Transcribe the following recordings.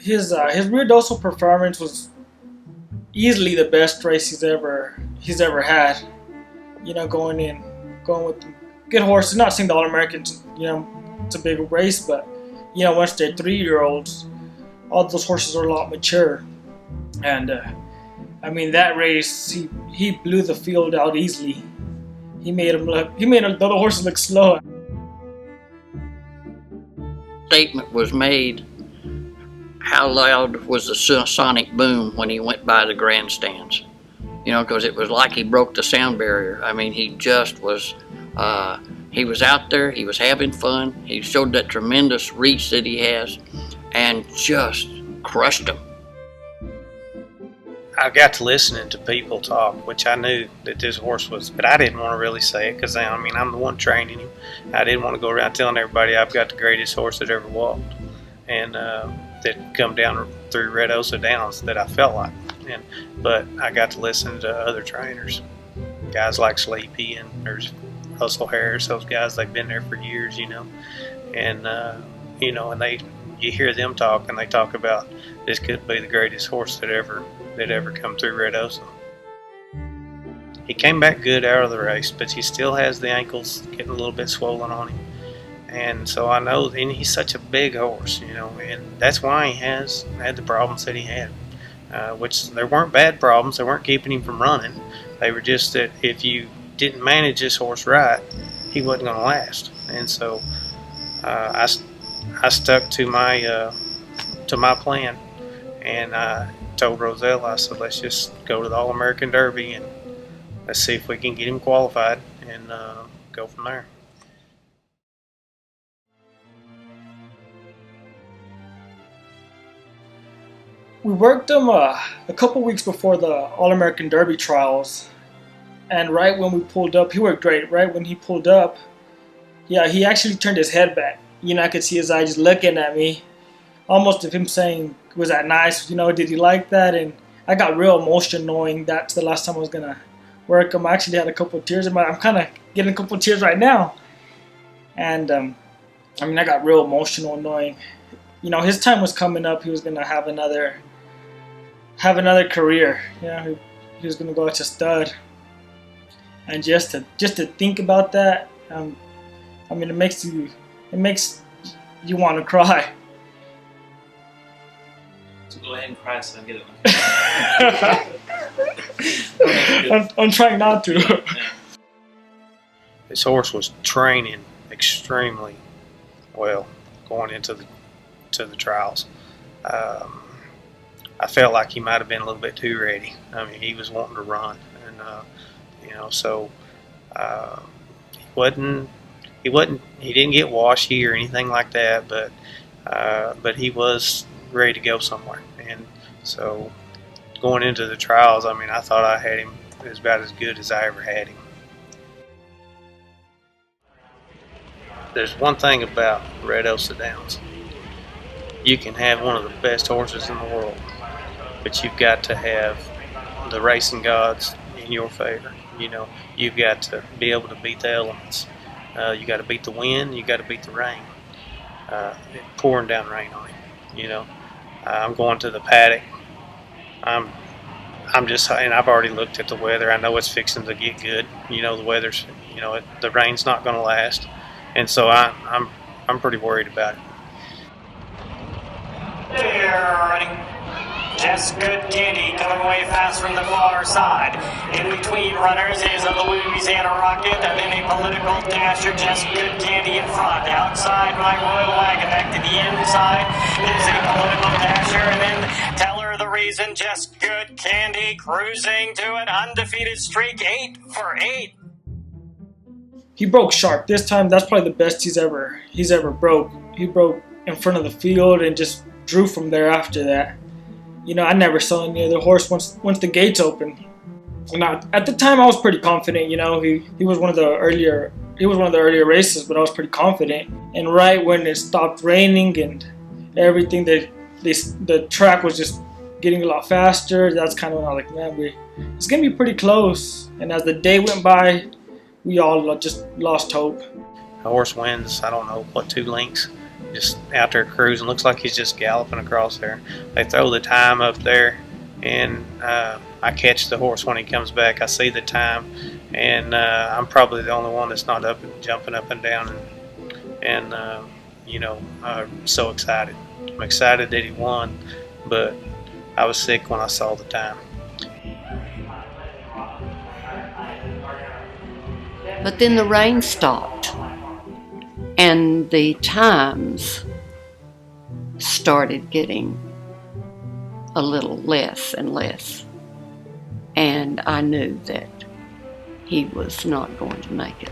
his Ruidoso performance was easily the best race he's ever had. You know, going with good horses. Not saying the All Americans, you know, it's a big race, but you know, once they're 3-year-olds, all those horses are a lot mature. And I mean, that race, he blew the field out easily. He made the other horses look slow. Statement was made, how loud was the sonic boom when he went by the grandstands? You know, because it was like he broke the sound barrier. I mean, he just was, he was out there, he was having fun, he showed that tremendous reach that he has, and just crushed them. I got to listening to people talk, which I knew that this horse was, but I didn't want to really say it because, I mean, I'm the one training him. I didn't want to go around telling everybody I've got the greatest horse that ever walked, and that come down through Red Osa Downs that I felt like. But I got to listen to other trainers, guys like Sleepy and there's Russell Harris, those guys, they've been there for years, you know, and you know, and you hear them talk, and they talk about this could be the greatest horse that ever come through Red Osa. He came back good out of the race, but he still has the ankles getting a little bit swollen on him. And so I know, and he's such a big horse, you know, and that's why he has had the problems that he had, which there weren't bad problems. They weren't keeping him from running. They were just that if you didn't manage this horse right, he wasn't going to last. And so I stuck to my plan, and I told Roselle, I said, let's just go to the All-American Derby and let's see if we can get him qualified and go from there. We worked him a couple weeks before the All-American Derby trials, and right when we pulled up, he worked great. Right when he pulled up, yeah, he actually turned his head back. You know, I could see his eye just looking at me, almost of him saying, was that nice? You know, did he like that? And I got real emotional knowing that's the last time I was going to work him. I actually had a couple of tears in my eyes. I'm kind of getting a couple of tears right now. And, I mean, I got real emotional knowing, you know, his time was coming up. He was going to have another career. You know, he was going to go out to stud. And just to think about that, I mean, it makes you want to cry. So go ahead and cry so I get it. I'm trying not to. This horse was training extremely well going into the trials. I felt like he might have been a little bit too ready. I mean, he was wanting to run, and you know, so he didn't get washy or anything like that, but he was ready to go somewhere. And so going into the trials, I mean, I thought I had him about as good as I ever had him. There's one thing about Red Osa Downs. You can have one of the best horses in the world, but you've got to have the racing gods in your favor. You know, you've got to be able to beat the elements. You got to beat the wind. You got to beat the rain. Pouring down rain on him. You know, I'm going to the paddock. I'm just, and I've already looked at the weather. I know it's fixing to get good. You know, the weather's, you know, the rain's not going to last, and so I'm pretty worried about it. Jess Good Candy coming away fast from the far side. In between runners is a Louisiana Rocket, and then a Political Dasher. Jess Good Candy in front. Outside, my Royal Wagon. Back to the inside is a Political Dasher, and then Tell Her the Reason. Jess Good Candy cruising to an undefeated streak, 8 for 8. He broke sharp this time. That's probably the best he's ever broke. He broke in front of the field and just drew from there after that. You know, I never saw any other horse once the gates opened. Now, at the time, I was pretty confident. You know, he was one of the earlier races, but I was pretty confident. And right when it stopped raining and everything, the track was just getting a lot faster. That's kind of when I was like, man, it's gonna be pretty close. And as the day went by, we all just lost hope. The horse wins, I don't know, 2 lengths. just out there cruising. Looks like he's just galloping across there. They throw the time up there, and I catch the horse when he comes back. I see the time, and I'm probably the only one that's not up and jumping up and down, and so excited. I'm excited that he won, but I was sick when I saw the time. But then the rain stopped, and the times started getting a little less and less. And I knew that he was not going to make it.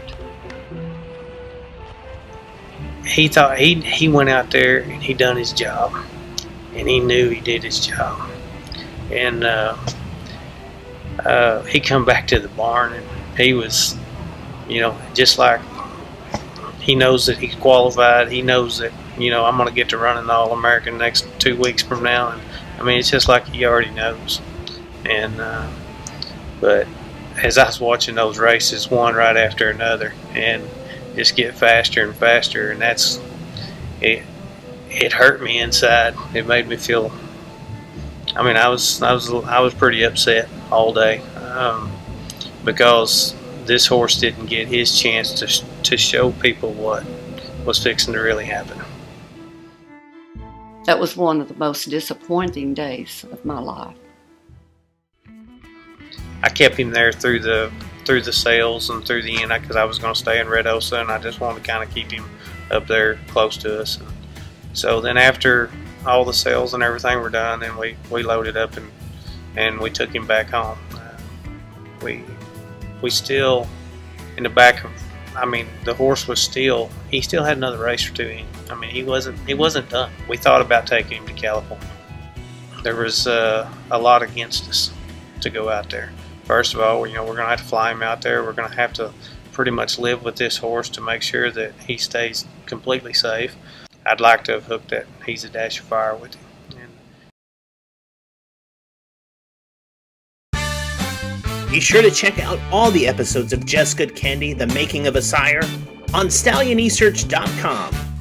He thought he went out there and he done his job, and he knew he did his job. And he come back to the barn, and he was, just like, he knows that he's qualified. He knows that, I'm going to get to running the All-American next 2 weeks from now. And I mean, it's just like he already knows. And but as I was watching those races, one right after another, and just get faster and faster, and it hurt me inside. It made me feel. I mean, I was pretty upset all day because this horse didn't get his chance to show people what was fixing to really happen. That was one of the most disappointing days of my life. I kept him there through the sales and through the end because I was going to stay in Red Osa, and I just wanted to kind of keep him up there close to us. And so then after all the sales and everything were done, then we loaded up and we took him back home. We still in the back of, I mean, the horse was he still had another race or two in. I mean, he wasn't done. We thought about taking him to California. There was a lot against us to go out there. First of all, we're going to have to fly him out there. We're going to have to pretty much live with this horse to make sure that he stays completely safe. I'd like to have hooked that He's a Dash of Fire with him. Be sure to check out all the episodes of Jess Good Candy, The Making of a Sire, on StallionEsearch.com.